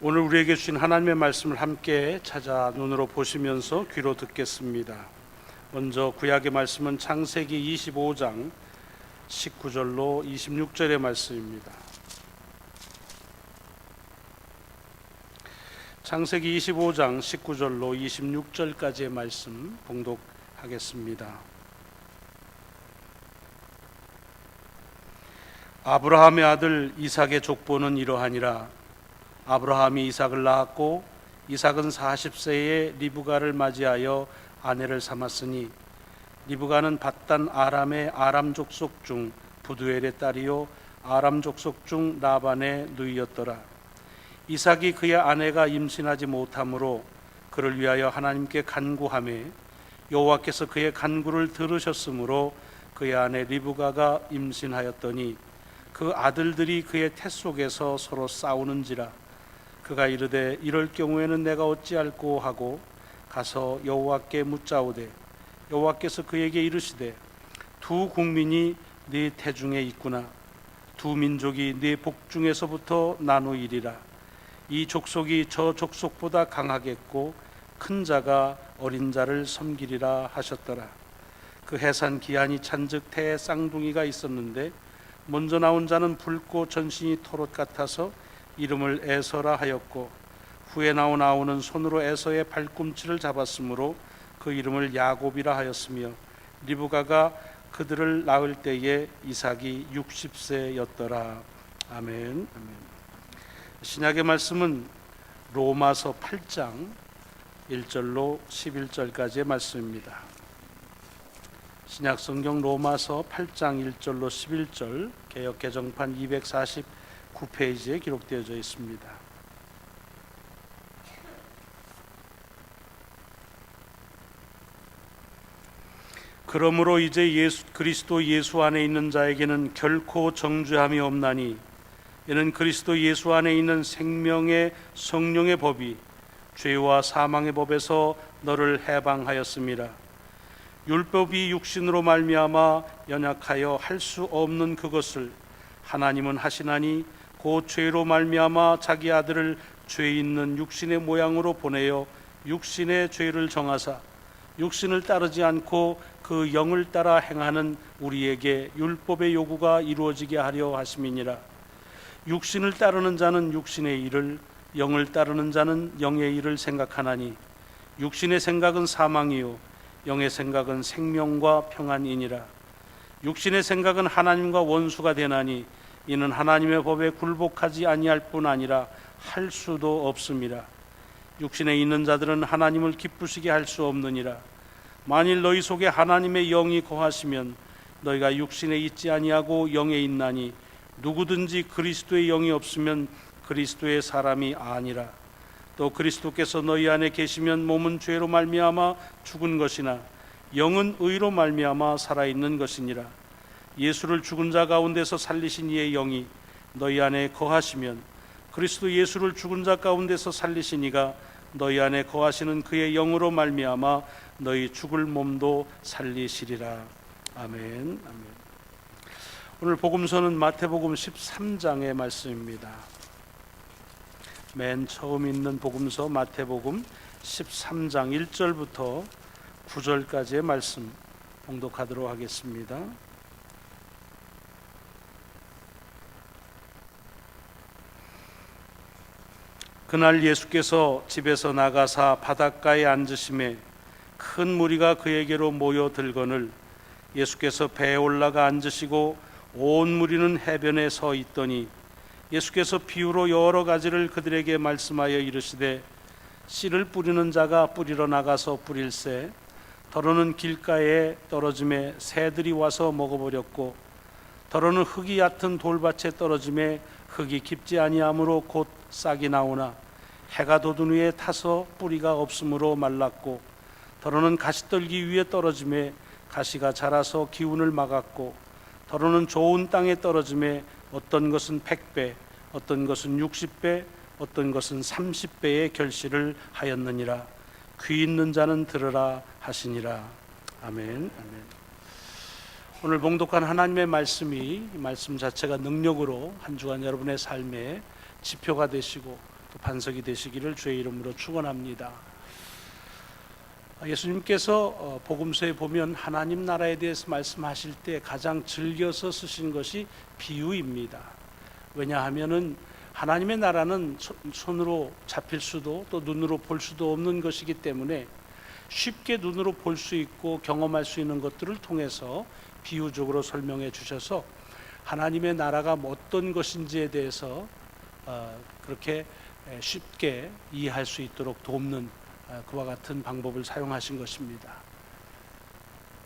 오늘 우리에게 주신 하나님의 말씀을 함께 찾아 눈으로 보시면서 귀로 듣겠습니다. 먼저 구약의 말씀은 창세기 25장 19절로 26절의 말씀입니다. 창세기 25장 19절로 26절까지의 말씀 봉독하겠습니다. 아브라함의 아들 이삭의 족보는 이러하니라. 아브라함이 이삭을 낳았고 이삭은 40세에 리브가를 맞이하여 아내를 삼았으니 리브가는 밧단 아람의 아람 족속 중 부두엘의 딸이요 아람 족속 중 라반의 누이였더라. 이삭이 그의 아내가 임신하지 못하므로 그를 위하여 하나님께 간구하매 여호와께서 그의 간구를 들으셨으므로 그의 아내 리브가가 임신하였더니 그 아들들이 그의 태 속에서 서로 싸우는지라. 그가 이르되 이럴 경우에는 내가 어찌할꼬 하고 가서 여호와께 묻자오되 여호와께서 그에게 이르시되 두 국민이 네 태중에 있구나. 두 민족이 네 복중에서부터 나누이리라. 이 족속이 저 족속보다 강하겠고 큰 자가 어린 자를 섬기리라 하셨더라. 그 해산 기한이 찬즉 태에 쌍둥이가 있었는데 먼저 나온 자는 붉고 전신이 토롯 같아서 이름을 에서라 하였고 후에 나온 아우는 손으로 에서의 발꿈치를 잡았으므로 그 이름을 야곱이라 하였으며 리브가가 그들을 낳을 때에 이삭이 60세였더라. 아멘. 신약의 말씀은 로마서 8장 1절로 11절까지의 말씀입니다. 신약 성경 로마서 8장 1절로 11절 개역 개정판 249페이지에 기록되어져 있습니다. 그러므로 이제 그리스도 예수 안에 있는 자에게는 결코 정죄함이 없나니 이는 그리스도 예수 안에 있는 생명의 성령의 법이 죄와 사망의 법에서 너를 해방하였음이라. 율법이 육신으로 말미암아 연약하여 할 수 없는 그것을 하나님은 하시나니 곧 죄로 말미암아 자기 아들을 죄 있는 육신의 모양으로 보내어 육신의 죄를 정하사 육신을 따르지 않고 그 영을 따라 행하는 우리에게 율법의 요구가 이루어지게 하려 하심이니라. 육신을 따르는 자는 육신의 일을, 영을 따르는 자는 영의 일을 생각하나니 육신의 생각은 사망이요 영의 생각은 생명과 평안이니라. 육신의 생각은 하나님과 원수가 되나니 이는 하나님의 법에 굴복하지 아니할 뿐 아니라 할 수도 없음이라. 육신에 있는 자들은 하나님을 기쁘시게 할 수 없느니라. 만일 너희 속에 하나님의 영이 거하시면 너희가 육신에 있지 아니하고 영에 있나니 누구든지 그리스도의 영이 없으면 그리스도의 사람이 아니라. 또 그리스도께서 너희 안에 계시면 몸은 죄로 말미암아 죽은 것이나 영은 의로 말미암아 살아있는 것이니라. 예수를 죽은 자 가운데서 살리신 이의 영이 너희 안에 거하시면 그리스도 예수를 죽은 자 가운데서 살리신 이가 너희 안에 거하시는 그의 영으로 말미암아 너희 죽을 몸도 살리시리라. 아멘. 오늘 복음서는 마태복음 13장의 말씀입니다. 맨 처음 있는 복음서 마태복음 13장 1절부터 9절까지의 말씀 봉독하도록 하겠습니다. 그날 예수께서 집에서 나가사 바닷가에 앉으심에 큰 무리가 그에게로 모여들거늘 예수께서 배에 올라가 앉으시고 온 무리는 해변에 서 있더니 예수께서 비유로 여러 가지를 그들에게 말씀하여 이르시되 씨를 뿌리는 자가 뿌리러 나가서 뿌릴새 더러는 길가에 떨어짐에 새들이 와서 먹어버렸고 더러는 흙이 얕은 돌밭에 떨어짐에 흙이 깊지 아니하므로 곧 싹이 나오나 해가 돋은 후에 타서 뿌리가 없으므로 말랐고 더러는 가시떨기 위에 떨어짐에 가시가 자라서 기운을 막았고 더러는 좋은 땅에 떨어짐에 어떤 것은 100배 어떤 것은 60배 어떤 것은 30배의 결실을 하였느니라. 귀 있는 자는 들으라 하시니라. 아멘. 오늘 봉독한 하나님의 말씀이 이 말씀 자체가 능력으로 한 주간 여러분의 삶에 지표가 되시고 또 반석이 되시기를 주의 이름으로 축원합니다. 예수님께서 복음서에 보면 하나님 나라에 대해서 말씀하실 때 가장 즐겨서 쓰신 것이 비유입니다. 왜냐하면은 하나님의 나라는 손으로 잡힐 수도 또 눈으로 볼 수도 없는 것이기 때문에 쉽게 눈으로 볼 수 있고 경험할 수 있는 것들을 통해서 비유적으로 설명해 주셔서 하나님의 나라가 어떤 것인지에 대해서 그렇게 쉽게 이해할 수 있도록 돕는 그와 같은 방법을 사용하신 것입니다.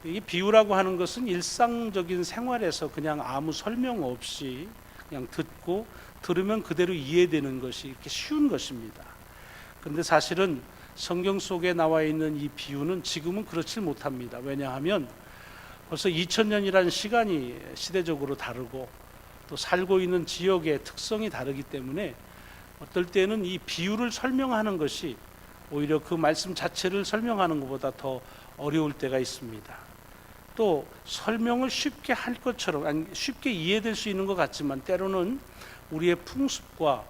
이 비유라고 하는 것은 일상적인 생활에서 그냥 아무 설명 없이 그냥 듣고 들으면 그대로 이해되는 것이 이렇게 쉬운 것입니다. 그런데 사실은 성경 속에 나와 있는 이 비유는 지금은 그렇지 못합니다. 왜냐하면 벌써 2000년이라는 시간이 시대적으로 다르고 또 살고 있는 지역의 특성이 다르기 때문에 어떨 때는 이 비유를 설명하는 것이 오히려 그 말씀 자체를 설명하는 것보다 더 어려울 때가 있습니다. 또 설명을 쉽게 할 것처럼 쉽게 이해될 수 있는 것 같지만 때로는 우리의 풍습과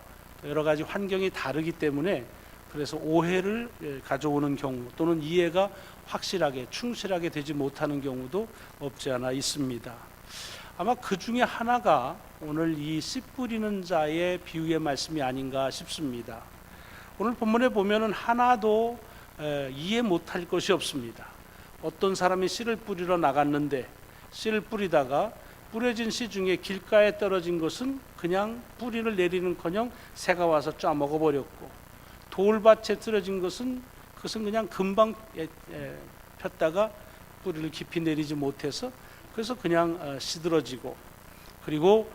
여러 가지 환경이 다르기 때문에 그래서 오해를 가져오는 경우 또는 이해가 확실하게 충실하게 되지 못하는 경우도 없지 않아 있습니다. 아마 그 중에 하나가 오늘 이 씨 뿌리는 자의 비유의 말씀이 아닌가 싶습니다. 오늘 본문에 보면은 하나도 이해 못할 것이 없습니다. 어떤 사람이 씨를 뿌리러 나갔는데 씨를 뿌리다가 뿌려진 씨 중에 길가에 떨어진 것은 그냥 뿌리를 내리는커녕 새가 와서 쫙 먹어버렸고, 돌밭에 떨어진 것은 그것은 그냥 금방 폈다가 뿌리를 깊이 내리지 못해서 그래서 그냥 시들어지고, 그리고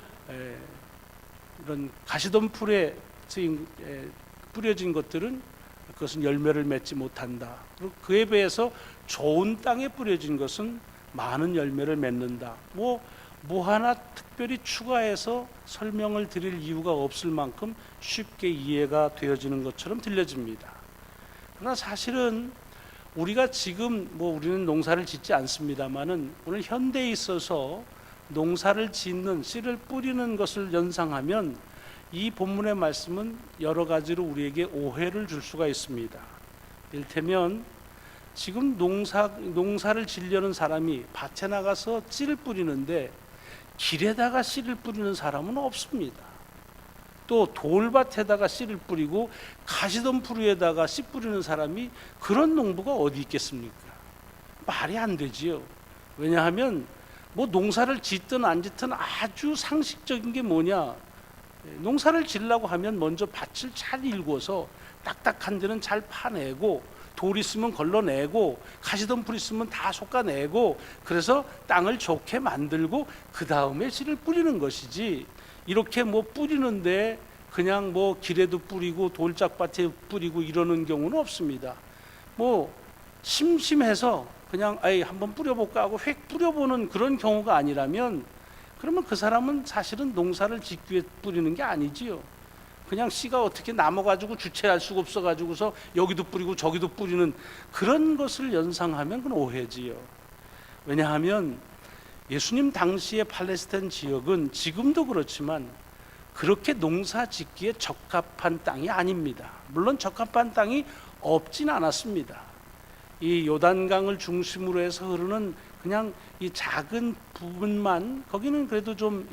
이런 가시덤불에 뿌려진 것들은 그것은 열매를 맺지 못한다. 그리고 그에 비해서 좋은 땅에 뿌려진 것은 많은 열매를 맺는다. 뭐 하나 특별히 추가해서 설명을 드릴 이유가 없을 만큼 쉽게 이해가 되어지는 것처럼 들려집니다. 그러나 사실은 우리가 지금 우리는 농사를 짓지 않습니다만은 오늘 현대에 있어서 농사를 짓는 씨를 뿌리는 것을 연상하면 이 본문의 말씀은 여러 가지로 우리에게 오해를 줄 수가 있습니다. 이를테면 지금 농사를 지려는 사람이 밭에 나가서 씨를 뿌리는데 길에다가 씨를 뿌리는 사람은 없습니다. 또 돌밭에다가 씨를 뿌리고 가시덤불에다가 씨 뿌리는 사람이 그런 농부가 어디 있겠습니까? 말이 안 되지요. 왜냐하면 농사를 짓든 안 짓든 아주 상식적인 게 뭐냐, 농사를 지으려고 하면 먼저 밭을 잘 일궈서 딱딱한 데는 잘 파내고, 돌 있으면 걸러내고, 가시덤불 있으면 다 솎아내고, 그래서 땅을 좋게 만들고 그 다음에 씨를 뿌리는 것이지, 이렇게 뿌리는데 그냥 길에도 뿌리고 돌짝밭에 뿌리고 이러는 경우는 없습니다. 심심해서 그냥 한번 뿌려볼까 하고 휙 뿌려보는 그런 경우가 아니라면, 그러면 그 사람은 사실은 농사를 짓기 위해 뿌리는 게 아니지요. 그냥 씨가 어떻게 남아가지고 주체할 수가 없어가지고서 여기도 뿌리고 저기도 뿌리는 그런 것을 연상하면 그건 오해지요. 왜냐하면 예수님 당시의 팔레스타인 지역은 지금도 그렇지만 그렇게 농사 짓기에 적합한 땅이 아닙니다. 물론 적합한 땅이 없진 않았습니다. 이 요단강을 중심으로 해서 흐르는 그냥 이 작은 부분만, 거기는 그래도 좀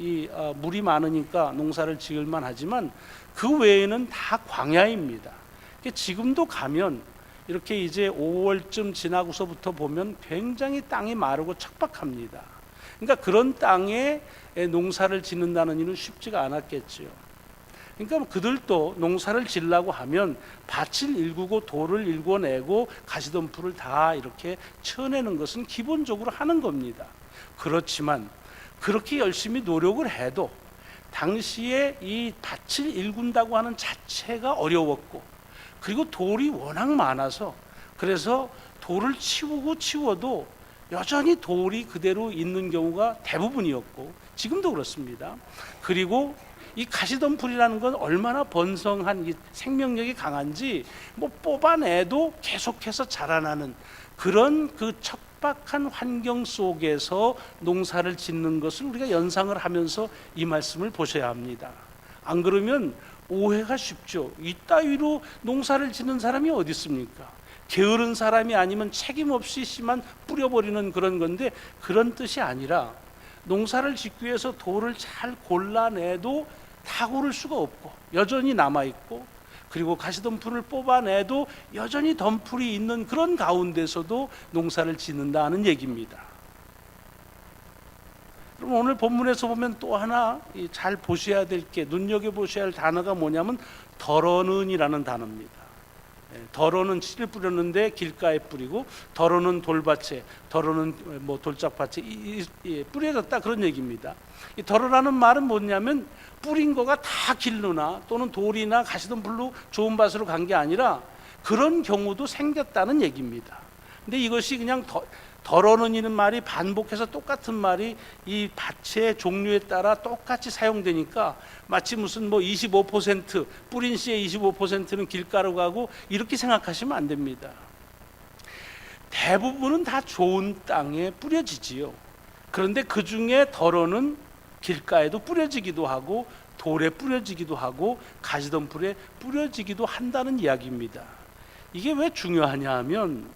물이 많으니까 농사를 지을만 하지만 그 외에는 다 광야입니다. 지금도 가면 이렇게 이제 5월쯤 지나고서부터 보면 굉장히 땅이 마르고 척박합니다. 그러니까 그런 땅에 농사를 짓는다는 일은 쉽지가 않았겠지요. 그러니까 그들도 농사를 지으려고 하면 밭을 일구고 돌을 일궈내고 가시덤불을 다 이렇게 쳐내는 것은 기본적으로 하는 겁니다. 그렇지만 그렇게 열심히 노력을 해도 당시에 이 밭을 일군다고 하는 자체가 어려웠고, 그리고 돌이 워낙 많아서 그래서 돌을 치워도 여전히 돌이 그대로 있는 경우가 대부분이었고, 지금도 그렇습니다. 그리고 이 가시덤불이라는 건 얼마나 번성한 생명력이 강한지 뽑아내도 계속해서 자라나는 그런 그 척박한 환경 속에서 농사를 짓는 것을 우리가 연상을 하면서 이 말씀을 보셔야 합니다. 안 그러면 오해가 쉽죠. 이따위로 농사를 짓는 사람이 어디 있습니까? 게으른 사람이 아니면 책임 없이 씨만 뿌려버리는 그런 건데, 그런 뜻이 아니라 농사를 짓기 위해서 돌을 잘 골라내도 다 고를 수가 없고 여전히 남아있고, 그리고 가시덤불을 뽑아내도 여전히 덤불이 있는 그런 가운데서도 농사를 짓는다는 얘기입니다. 그럼 오늘 본문에서 보면 또 하나 잘 보셔야 될 게, 눈여겨보셔야 할 단어가 뭐냐면 덜어는이라는 단어입니다. 덜어는 씨를 뿌렸는데 길가에 뿌리고, 덜어는 돌밭에, 덜어는 뭐 돌짝밭에 뿌려졌다, 그런 얘기입니다. 이 덜어라는 말은 뭐냐면 뿌린 거가 다 길로나 또는 돌이나 가시덤불로 좋은 밭으로 간 게 아니라 그런 경우도 생겼다는 얘기입니다. 근데 이것이 그냥 덜어는이는 말이 반복해서 똑같은 말이 이 밭의 종류에 따라 똑같이 사용되니까 마치 무슨 뭐 25% 뿌린 씨의 25%는 길가로 가고 이렇게 생각하시면 안 됩니다. 대부분은 다 좋은 땅에 뿌려지지요. 그런데 그 중에 덜어는 길가에도 뿌려지기도 하고 돌에 뿌려지기도 하고 가시덤불에 뿌려지기도 한다는 이야기입니다. 이게 왜 중요하냐 하면,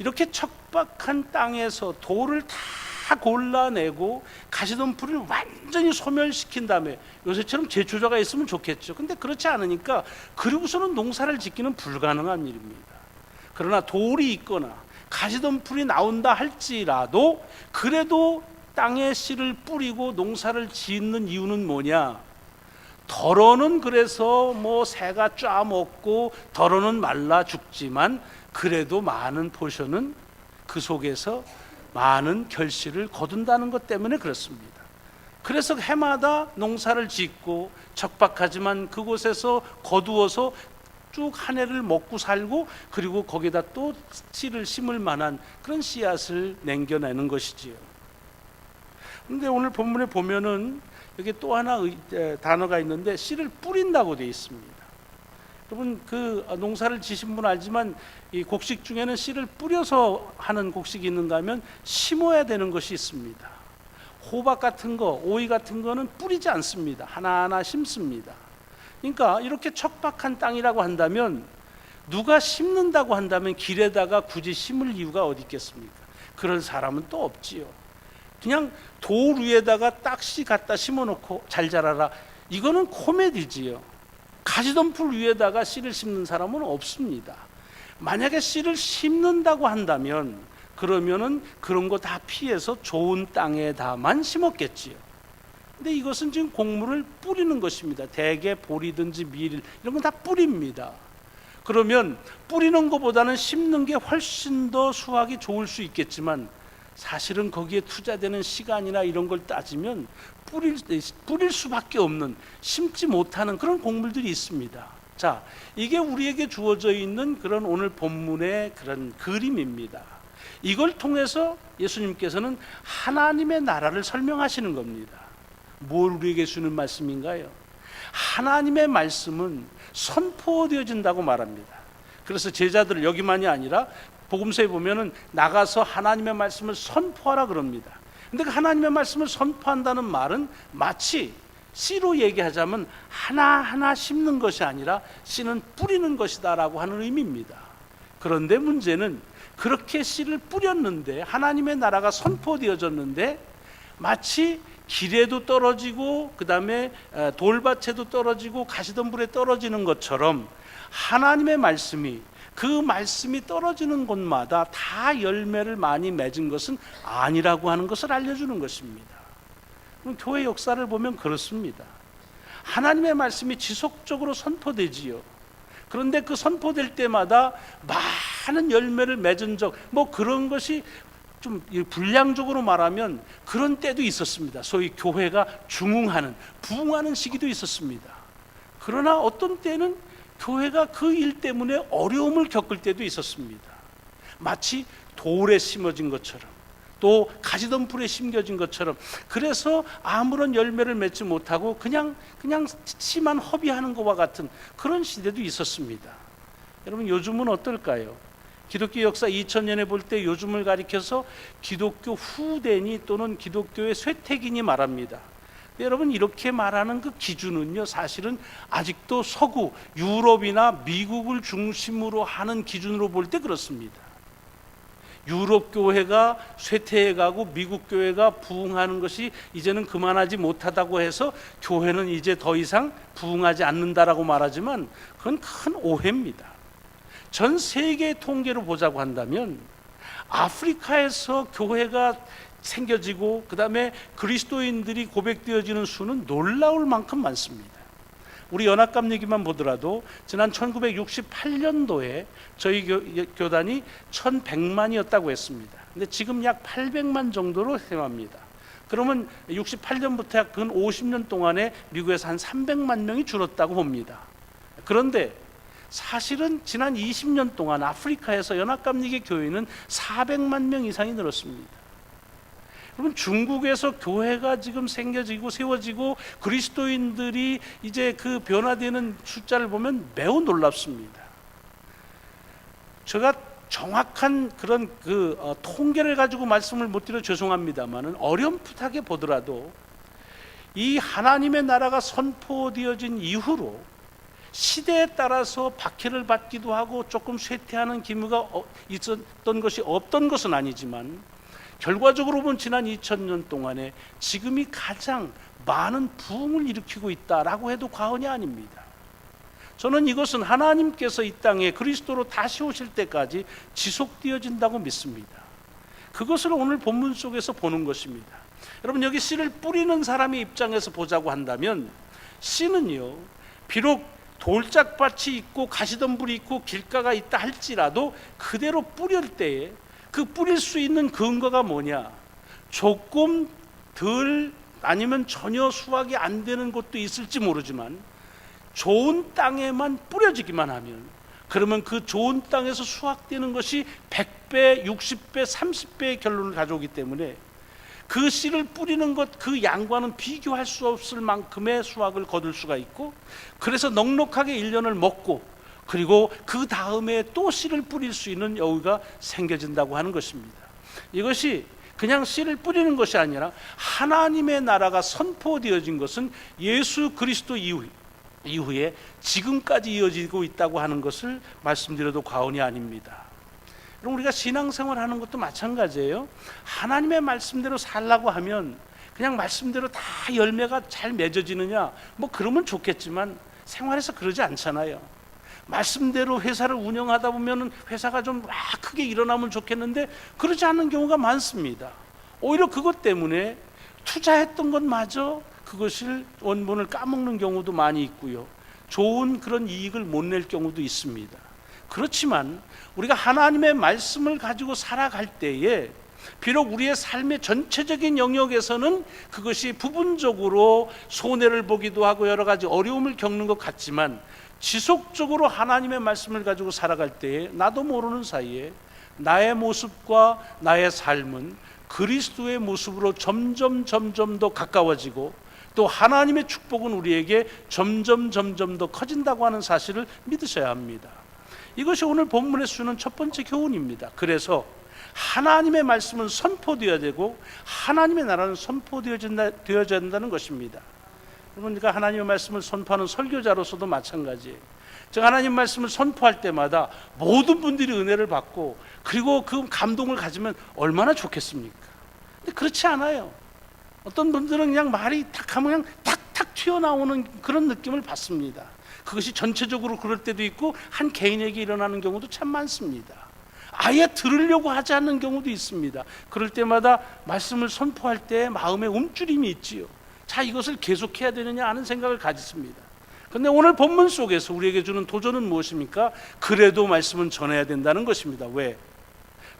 이렇게 척박한 땅에서 돌을 다 골라내고 가시덤불을 완전히 소멸시킨 다음에, 요새처럼 제초자가 있으면 좋겠죠. 근데 그렇지 않으니까 그리고서는 농사를 짓기는 불가능한 일입니다. 그러나 돌이 있거나 가시덤불이 나온다 할지라도 그래도 땅에 씨를 뿌리고 농사를 짓는 이유는 뭐냐? 덜어는 그래서 뭐 새가 쫙먹고 덜어는 말라 죽지만 그래도 많은 포션은 그 속에서 많은 결실을 거둔다는 것 때문에 그렇습니다. 그래서 해마다 농사를 짓고 척박하지만 그곳에서 거두어서 쭉 한 해를 먹고 살고, 그리고 거기다 또 씨를 심을 만한 그런 씨앗을 남겨내는 것이지요. 그런데 오늘 본문에 보면은 여기 또 하나 단어가 있는데, 씨를 뿌린다고 되어 있습니다. 여러분, 그 농사를 지신 분 알지만 이 곡식 중에는 씨를 뿌려서 하는 곡식이 있는가 하면 심어야 되는 것이 있습니다. 호박 같은 거, 오이 같은 거는 뿌리지 않습니다. 하나하나 심습니다. 그러니까 이렇게 척박한 땅이라고 한다면, 누가 심는다고 한다면 길에다가 굳이 심을 이유가 어디 있겠습니까? 그런 사람은 또 없지요. 그냥 돌 위에다가 딱씨 갖다 심어놓고 잘 자라라, 이거는 코미디지요. 가시덤불 위에다가 씨를 심는 사람은 없습니다. 만약에 씨를 심는다고 한다면 그러면은 그런 거 다 피해서 좋은 땅에다만 심었겠지요. 근데 이것은 지금 곡물을 뿌리는 것입니다. 대개 보리든지 밀 이런 건 다 뿌립니다. 그러면 뿌리는 것보다는 심는 게 훨씬 더 수확이 좋을 수 있겠지만, 사실은 거기에 투자되는 시간이나 이런 걸 따지면 뿌릴 수밖에 없는, 심지 못하는 그런 곡물들이 있습니다. 자, 이게 우리에게 주어져 있는 그런 오늘 본문의 그런 그림입니다. 이걸 통해서 예수님께서는 하나님의 나라를 설명하시는 겁니다. 뭘 우리에게 주는 말씀인가요? 하나님의 말씀은 선포되어진다고 말합니다. 그래서 제자들을, 여기만이 아니라 복음서에 보면은 나가서 하나님의 말씀을 선포하라 그럽니다. 근데 그 하나님의 말씀을 선포한다는 말은 마치 씨로 얘기하자면 하나하나 심는 것이 아니라 씨는 뿌리는 것이다 라고 하는 의미입니다. 그런데 문제는 그렇게 씨를 뿌렸는데, 하나님의 나라가 선포되어졌는데, 마치 길에도 떨어지고 그 다음에 돌밭에도 떨어지고 가시덤불에 떨어지는 것처럼 하나님의 말씀이, 그 말씀이 떨어지는 곳마다 다 열매를 많이 맺은 것은 아니라고 하는 것을 알려주는 것입니다. 그럼 교회 역사를 보면 그렇습니다. 하나님의 말씀이 지속적으로 선포되지요. 그런데 그 선포될 때마다 많은 열매를 맺은 적, 뭐 그런 것이 좀 분량적으로 말하면 그런 때도 있었습니다. 소위 교회가 중흥하는, 부흥하는 시기도 있었습니다. 그러나 어떤 때는 교회가 그 일 때문에 어려움을 겪을 때도 있었습니다. 마치 돌에 심어진 것처럼, 또 가시덤불에 심겨진 것처럼, 그래서 아무런 열매를 맺지 못하고 그냥 씨만 허비하는 것과 같은 그런 시대도 있었습니다. 여러분, 요즘은 어떨까요? 기독교 역사 2000년에 볼 때 요즘을 가리켜서 기독교 후대니 또는 기독교의 쇠퇴기니 말합니다. 여러분, 이렇게 말하는 그 기준은요, 사실은 아직도 서구 유럽이나 미국을 중심으로 하는 기준으로 볼 때 그렇습니다. 유럽 교회가 쇠퇴해가고 미국 교회가 부흥하는 것이 이제는 그만하지 못하다고 해서 교회는 이제 더 이상 부흥하지 않는다라고 말하지만 그건 큰 오해입니다. 전 세계 통계로 보자고 한다면 아프리카에서 교회가 생겨지고 그 다음에 그리스도인들이 고백되어지는 수는 놀라울 만큼 많습니다. 우리 연합감 얘기만 보더라도 지난 1968년도에 저희 교단이 1100만이었다고 했습니다. 근데 지금 약 800만 정도로 생각합니다. 그러면 68년부터 약 근 50년 동안에 미국에서 한 300만 명이 줄었다고 봅니다. 그런데 사실은 지난 20년 동안 아프리카에서 연합감리교 교회는 400만 명 이상이 늘었습니다. 여러분, 중국에서 교회가 지금 생겨지고 세워지고 그리스도인들이 이제 그 변화되는 숫자를 보면 매우 놀랍습니다. 제가 정확한 그런 통계를 가지고 말씀을 못 드려 죄송합니다만은 어렴풋하게 보더라도 이 하나님의 나라가 선포되어진 이후로 시대에 따라서 박해를 받기도 하고 조금 쇠퇴하는 기미가 있었던 것이 없던 것은 아니지만 결과적으로 보면 지난 2000년 동안에 지금이 가장 많은 부흥을 일으키고 있다라고 해도 과언이 아닙니다. 저는 이것은 하나님께서 이 땅에 그리스도로 다시 오실 때까지 지속되어진다고 믿습니다. 그것을 오늘 본문 속에서 보는 것입니다. 여러분, 여기 씨를 뿌리는 사람의 입장에서 보자고 한다면 씨는요, 비록 돌짝밭이 있고 가시덤불이 있고 길가가 있다 할지라도 그대로 뿌릴 때에 그 뿌릴 수 있는 근거가 뭐냐? 조금 덜 아니면 전혀 수확이 안 되는 곳도 있을지 모르지만 좋은 땅에만 뿌려지기만 하면 그러면 그 좋은 땅에서 수확되는 것이 100배, 60배, 30배의 결론을 가져오기 때문에 그 씨를 뿌리는 것 그 양과는 비교할 수 없을 만큼의 수확을 거둘 수가 있고, 그래서 넉넉하게 1년을 먹고 그리고 그 다음에 또 씨를 뿌릴 수 있는 여유가 생겨진다고 하는 것입니다. 이것이 그냥 씨를 뿌리는 것이 아니라 하나님의 나라가 선포되어진 것은 예수 그리스도 이후에 지금까지 이어지고 있다고 하는 것을 말씀드려도 과언이 아닙니다. 그럼 우리가 신앙생활 하는 것도 마찬가지예요. 하나님의 말씀대로 살라고 하면 그냥 말씀대로 다 열매가 잘 맺어지느냐, 뭐 그러면 좋겠지만 생활에서 그러지 않잖아요. 말씀대로 회사를 운영하다 보면 회사가 좀 크게 일어나면 좋겠는데 그러지 않는 경우가 많습니다. 오히려 그것 때문에 투자했던 것마저 그것을 원본을 까먹는 경우도 많이 있고요. 좋은 그런 이익을 못 낼 경우도 있습니다. 그렇지만 우리가 하나님의 말씀을 가지고 살아갈 때에 비록 우리의 삶의 전체적인 영역에서는 그것이 부분적으로 손해를 보기도 하고 여러 가지 어려움을 겪는 것 같지만 지속적으로 하나님의 말씀을 가지고 살아갈 때에 나도 모르는 사이에 나의 모습과 나의 삶은 그리스도의 모습으로 점점 더 가까워지고 또 하나님의 축복은 우리에게 점점 더 커진다고 하는 사실을 믿으셔야 합니다. 이것이 오늘 본문에 주는 첫 번째 교훈입니다. 그래서 하나님의 말씀은 선포되어야 되고 하나님의 나라는 선포되어져야 된다는 것입니다. 그러니까 하나님의 말씀을 선포하는 설교자로서도 마찬가지예요. 제가 하나님 말씀을 선포할 때마다 모든 분들이 은혜를 받고 그리고 그 감동을 가지면 얼마나 좋겠습니까? 근데 그렇지 않아요. 어떤 분들은 그냥 말이 탁 하면 그냥 탁탁 튀어나오는 그런 느낌을 받습니다. 그것이 전체적으로 그럴 때도 있고 한 개인에게 일어나는 경우도 참 많습니다. 아예 들으려고 하지 않는 경우도 있습니다. 그럴 때마다 말씀을 선포할 때 마음에 움츠림이 있지요. 자, 이것을 계속해야 되느냐 하는 생각을 가졌습니다. 그런데 오늘 본문 속에서 우리에게 주는 도전은 무엇입니까? 그래도 말씀은 전해야 된다는 것입니다. 왜?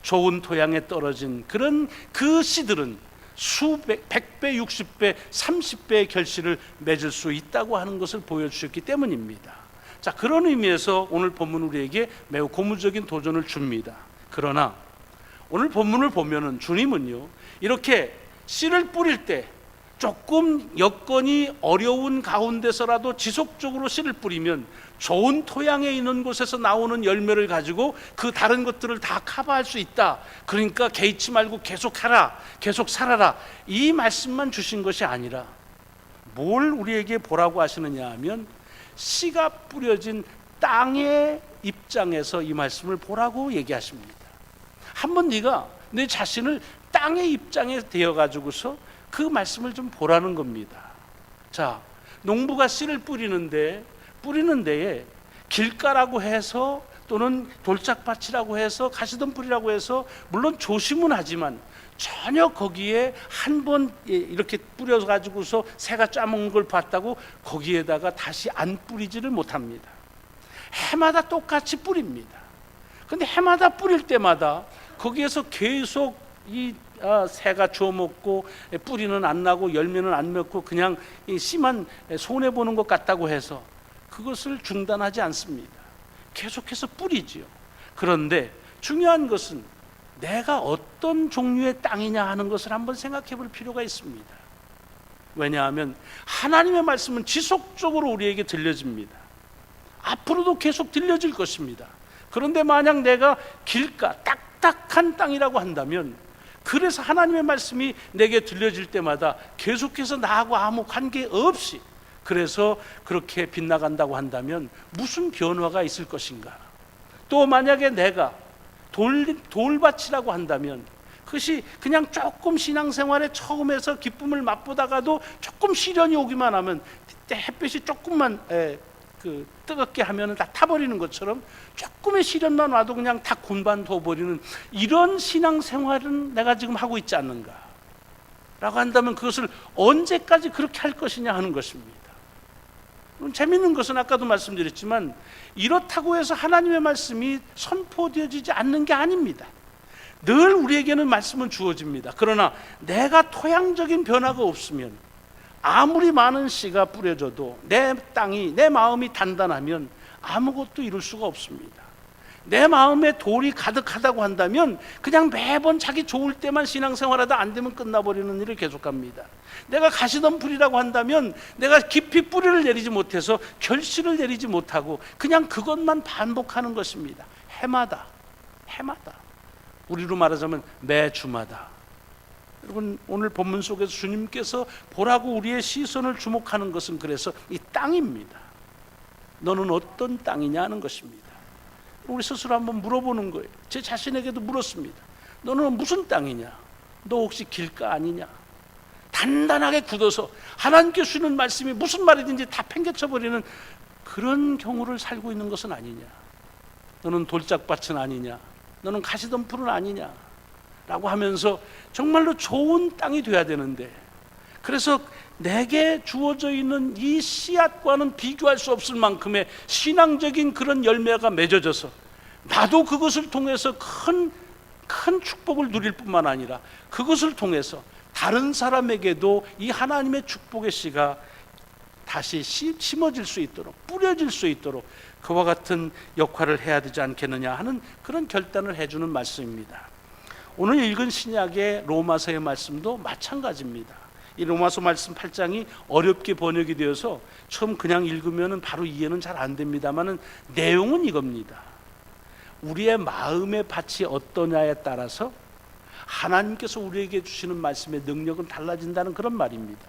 좋은 토양에 떨어진 그런 그 씨들은 수백, 100배, 60배, 30배의 결실을 맺을 수 있다고 하는 것을 보여주셨기 때문입니다. 자, 그런 의미에서 오늘 본문 우리에게 매우 고무적인 도전을 줍니다. 그러나 오늘 본문을 보면은 주님은요, 이렇게 씨를 뿌릴 때 조금 여건이 어려운 가운데서라도 지속적으로 씨를 뿌리면 좋은 토양에 있는 곳에서 나오는 열매를 가지고 그 다른 것들을 다 커버할 수 있다. 그러니까 개의치 말고 계속 하라, 계속 살아라, 이 말씀만 주신 것이 아니라 뭘 우리에게 보라고 하시느냐 하면 씨가 뿌려진 땅의 입장에서 이 말씀을 보라고 얘기하십니다. 한번 네가 내 자신을 땅의 입장에 되어 가지고서 그 말씀을 좀 보라는 겁니다. 자, 농부가 씨를 뿌리는 데에 길가라고 해서 또는 돌짝밭이라고 해서 가시덤불이라고 해서 물론 조심은 하지만 전혀 거기에 한 번 이렇게 뿌려 가지고서 새가 짜먹는 걸 봤다고 거기에다가 다시 안 뿌리지를 못합니다. 해마다 똑같이 뿌립니다. 근데 해마다 뿌릴 때마다 거기에서 계속 새가 주워먹고 뿌리는 안 나고 열매는 안 맺고 그냥 씨만 손해보는 것 같다고 해서 그것을 중단하지 않습니다. 계속해서 뿌리지요. 그런데 중요한 것은 내가 어떤 종류의 땅이냐 하는 것을 한번 생각해 볼 필요가 있습니다. 왜냐하면 하나님의 말씀은 지속적으로 우리에게 들려집니다. 앞으로도 계속 들려질 것입니다. 그런데 만약 내가 길가 딱딱한 땅이라고 한다면, 그래서 하나님의 말씀이 내게 들려질 때마다 계속해서 나하고 아무 관계없이 그래서 그렇게 빗나간다고 한다면 무슨 변화가 있을 것인가? 또 만약에 내가 돌밭이라고 한다면 그것이 그냥 조금 신앙생활에 처음에서 기쁨을 맛보다가도 조금 시련이 오기만 하면 햇빛이 조금만 뜨겁게 하면 다 타버리는 것처럼 조금의 시련만 와도 그냥 다 곤반둬버리는 이런 신앙생활은 내가 지금 하고 있지 않는가 라고 한다면 그것을 언제까지 그렇게 할 것이냐 하는 것입니다. 재미있는 것은 아까도 말씀드렸지만 이렇다고 해서 하나님의 말씀이 선포되어지지 않는 게 아닙니다. 늘 우리에게는 말씀은 주어집니다. 그러나 내가 토양적인 변화가 없으면 아무리 많은 씨가 뿌려져도 내 땅이, 내 마음이 단단하면 아무것도 이룰 수가 없습니다. 내 마음에 돌이 가득하다고 한다면 그냥 매번 자기 좋을 때만 신앙생활하다 안 되면 끝나버리는 일을 계속합니다. 내가 가시덤불이라고 한다면 내가 깊이 뿌리를 내리지 못해서 결실을 내리지 못하고 그냥 그것만 반복하는 것입니다. 해마다 우리로 말하자면 매주마다. 여러분, 오늘 본문 속에서 주님께서 보라고 우리의 시선을 주목하는 것은 그래서 이 땅입니다. 너는 어떤 땅이냐 하는 것입니다. 우리 스스로 한번 물어보는 거예요. 제 자신에게도 물었습니다. 너는 무슨 땅이냐? 너 혹시 길가 아니냐? 단단하게 굳어서 하나님께 주시는 말씀이 무슨 말이든지 다 팽개쳐버리는 그런 경우를 살고 있는 것은 아니냐? 너는 돌짝밭은 아니냐? 너는 가시덤불은 아니냐? 라고 하면서 정말로 좋은 땅이 돼야 되는데, 그래서 내게 주어져 있는 이 씨앗과는 비교할 수 없을 만큼의 신앙적인 그런 열매가 맺어져서 나도 그것을 통해서 큰 축복을 누릴 뿐만 아니라 그것을 통해서 다른 사람에게도 이 하나님의 축복의 씨가 다시 심어질 수 있도록, 뿌려질 수 있도록 그와 같은 역할을 해야 되지 않겠느냐 하는 그런 결단을 해주는 말씀입니다. 오늘 읽은 신약의 로마서의 말씀도 마찬가지입니다. 이 로마서 말씀 8장이 어렵게 번역이 되어서 처음 그냥 읽으면 바로 이해는 잘 안 됩니다만 내용은 이겁니다. 우리의 마음의 밭이 어떠냐에 따라서 하나님께서 우리에게 주시는 말씀의 능력은 달라진다는 그런 말입니다.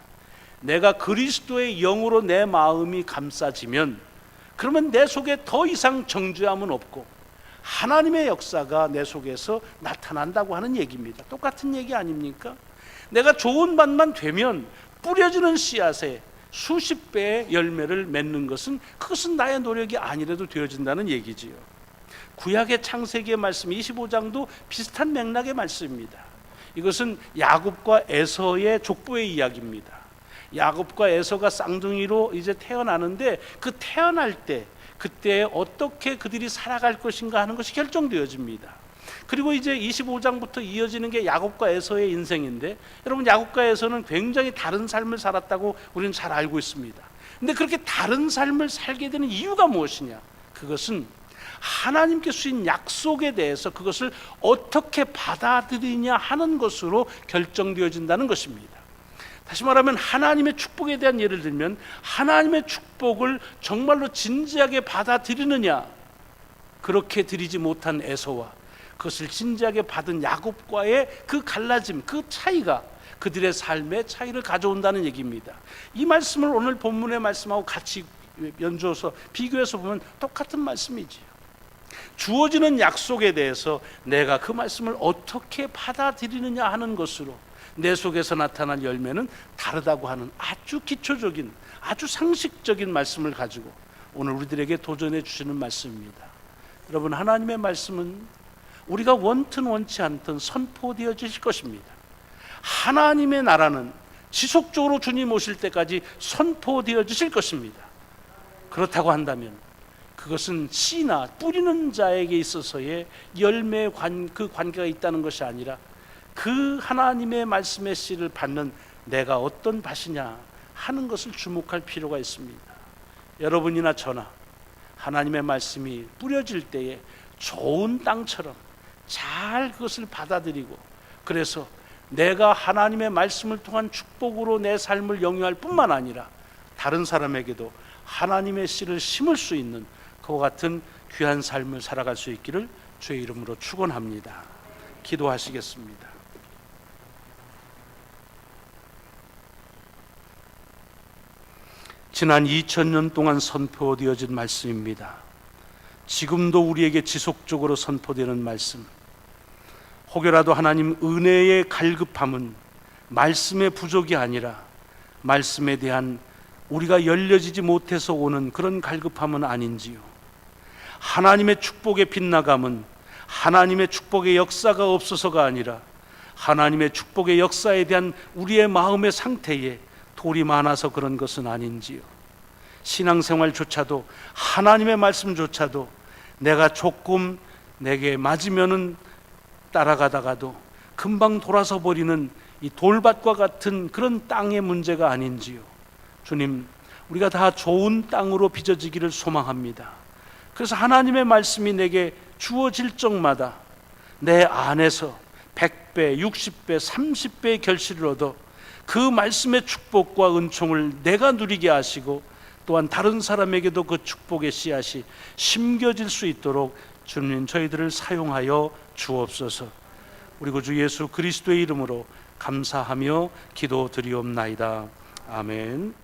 내가 그리스도의 영으로 내 마음이 감싸지면 그러면 내 속에 더 이상 정죄함은 없고 하나님의 역사가 내 속에서 나타난다고 하는 얘기입니다. 똑같은 얘기 아닙니까? 내가 좋은 밭만 되면 뿌려지는 씨앗에 수십 배의 열매를 맺는 것은 그것은 나의 노력이 아니라도 되어진다는 얘기지요. 구약의 창세기의 말씀 25장도 비슷한 맥락의 말씀입니다. 이것은 야곱과 에서의 족보의 이야기입니다. 야곱과 에서가 쌍둥이로 이제 태어나는데 그 태어날 때 그때 어떻게 그들이 살아갈 것인가 하는 것이 결정되어집니다. 그리고 이제 25장부터 이어지는 게 야곱과 에서의 인생인데, 여러분 야곱과 에서는 굉장히 다른 삶을 살았다고 우리는 잘 알고 있습니다. 근데 그렇게 다른 삶을 살게 되는 이유가 무엇이냐? 그것은 하나님께 주신 약속에 대해서 그것을 어떻게 받아들이냐 하는 것으로 결정되어진다는 것입니다. 다시 말하면 하나님의 축복에 대한 예를 들면 하나님의 축복을 정말로 진지하게 받아들이느냐, 그렇게 드리지 못한 에서와 그것을 진지하게 받은 야곱과의 그 갈라짐, 그 차이가 그들의 삶의 차이를 가져온다는 얘기입니다. 이 말씀을 오늘 본문의 말씀하고 같이 연주어서 비교해서 보면 똑같은 말씀이지요. 주어지는 약속에 대해서 내가 그 말씀을 어떻게 받아들이느냐 하는 것으로 내 속에서 나타난 열매는 다르다고 하는 아주 기초적인, 아주 상식적인 말씀을 가지고 오늘 우리들에게 도전해 주시는 말씀입니다. 여러분, 하나님의 말씀은 우리가 원튼 원치 않든 선포되어질 것입니다. 하나님의 나라는 지속적으로 주님 오실 때까지 선포되어질 것입니다. 그렇다고 한다면 그것은 씨나 뿌리는 자에게 있어서의 열매의 그 관계가 있다는 것이 아니라 그 하나님의 말씀의 씨를 받는 내가 어떤 밭이냐 하는 것을 주목할 필요가 있습니다. 여러분이나 저나 하나님의 말씀이 뿌려질 때에 좋은 땅처럼 잘 그것을 받아들이고, 그래서 내가 하나님의 말씀을 통한 축복으로 내 삶을 영위할 뿐만 아니라 다른 사람에게도 하나님의 씨를 심을 수 있는 그와 같은 귀한 삶을 살아갈 수 있기를 주의 이름으로 축원합니다. 기도하시겠습니다. 지난 2000년 동안 선포되어진 말씀입니다. 지금도 우리에게 지속적으로 선포되는 말씀. 혹여라도 하나님 은혜의 갈급함은 말씀의 부족이 아니라 말씀에 대한 우리가 열려지지 못해서 오는 그런 갈급함은 아닌지요. 하나님의 축복의 빗나감은 하나님의 축복의 역사가 없어서가 아니라 하나님의 축복의 역사에 대한 우리의 마음의 상태에 돌이 많아서 그런 것은 아닌지요. 신앙생활조차도, 하나님의 말씀조차도 내가 조금 내게 맞으면은 따라가다가도 금방 돌아서 버리는 이 돌밭과 같은 그런 땅의 문제가 아닌지요. 주님, 우리가 다 좋은 땅으로 빚어지기를 소망합니다. 그래서 하나님의 말씀이 내게 주어질 적마다 내 안에서 100배, 60배, 30배의 결실을 얻어 그 말씀의 축복과 은총을 내가 누리게 하시고 또한 다른 사람에게도 그 축복의 씨앗이 심겨질 수 있도록 주님 저희들을 사용하여 주옵소서. 우리 구주 예수 그리스도의 이름으로 감사하며 기도드리옵나이다. 아멘.